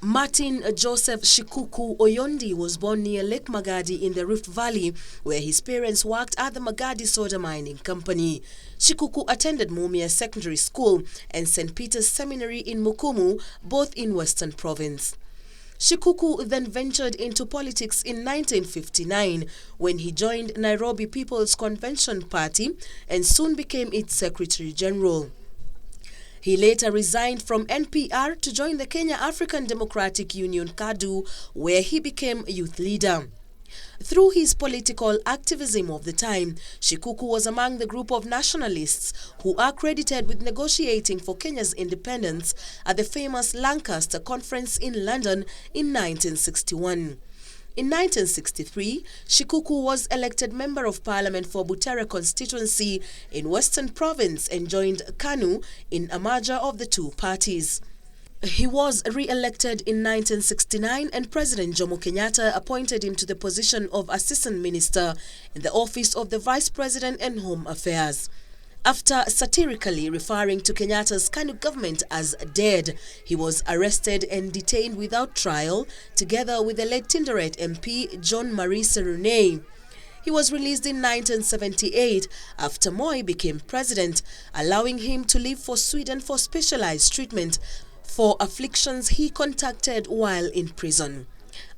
Martin Joseph Shikuku Oyondi was born near Lake Magadi in the Rift Valley, where his parents worked at the Magadi Soda Mining Company. Shikuku attended Mumia Secondary School and St. Peter's Seminary in Mukumu, both in Western Province. Shikuku then ventured into politics in 1959 when he joined Nairobi People's Convention Party and soon became its Secretary General. He later resigned from NPR to join the Kenya African Democratic Union KADU, where he became youth leader. Through his political activism of the time, Shikuku was among the group of nationalists who are credited with negotiating for Kenya's independence at the famous Lancaster Conference in London in 1961. In 1963, Shikuku was elected Member of Parliament for Butere constituency in Western Province and joined KANU in a merger of the two parties. He was re-elected in 1969 and President Jomo Kenyatta appointed him to the position of Assistant Minister in the Office of the Vice President and Home Affairs. After satirically referring to Kenyatta's KANU government as dead, he was arrested and detained without trial, together with the late Tinderet MP John Marie Serunei. He was released in 1978 after Moi became president, allowing him to leave for Sweden for specialized treatment for afflictions he contracted while in prison.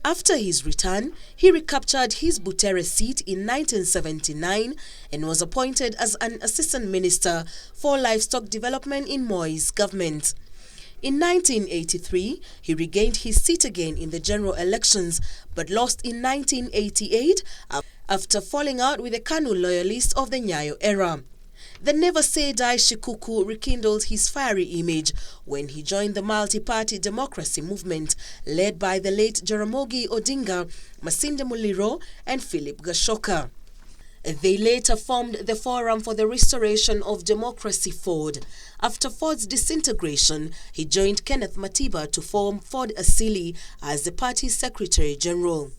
After his return, he recaptured his Butere seat in 1979 and was appointed as an assistant minister for livestock development in Moi's government. In 1983, he regained his seat again in the general elections but lost in 1988 after falling out with the KANU loyalists of the Nyayo era. The never-say-die Shikuku rekindled his fiery image when he joined the multi-party democracy movement led by the late Jaramogi Odinga, Masinde Muliro, and Philip Gashoka. They later formed the Forum for the Restoration of Democracy Ford. After Ford's disintegration, he joined Kenneth Matiba to form Ford Asili as the party's Secretary General.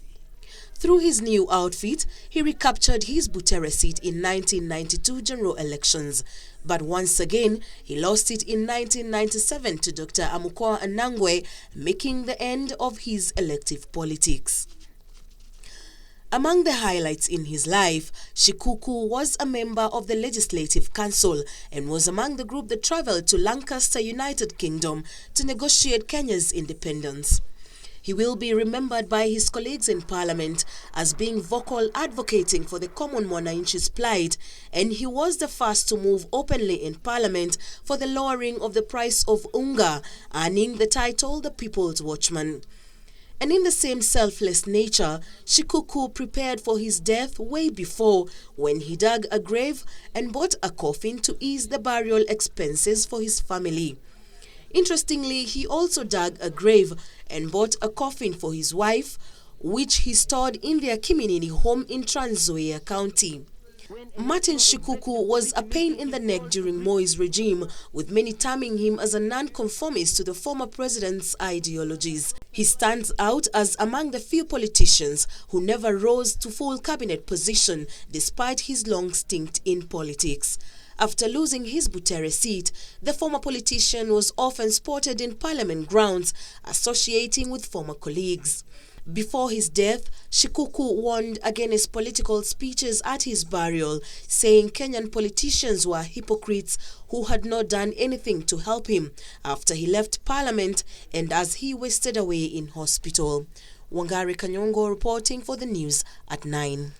Through his new outfit, he recaptured his Butere seat in 1992 general elections. But once again, he lost it in 1997 to Dr. Amukwa Anangwe, making the end of his elective politics. Among the highlights in his life, Shikuku was a member of the Legislative Council and was among the group that traveled to Lancaster, United Kingdom to negotiate Kenya's independence. He will be remembered by his colleagues in Parliament as being vocal advocating for the common mwananchi's plight, and he was the first to move openly in Parliament for the lowering of the price of unga, earning the title the People's Watchman. And in the same selfless nature, Shikuku prepared for his death way before, when he dug a grave and bought a coffin to ease the burial expenses for his family. Interestingly, he also dug a grave and bought a coffin for his wife, which he stored in their Kiminini home in Trans Nzoia County. Martin Shikuku was a pain in the neck during Moi's regime, with many terming him as a non-conformist to the former president's ideologies. He stands out as among the few politicians who never rose to full cabinet position despite his long stint in politics. After losing his Butere seat, the former politician was often spotted in Parliament grounds, associating with former colleagues. Before his death, Shikuku warned against political speeches at his burial, saying Kenyan politicians were hypocrites who had not done anything to help him after he left Parliament and as he wasted away in hospital. Wangari Kanyongo reporting for the news at 9.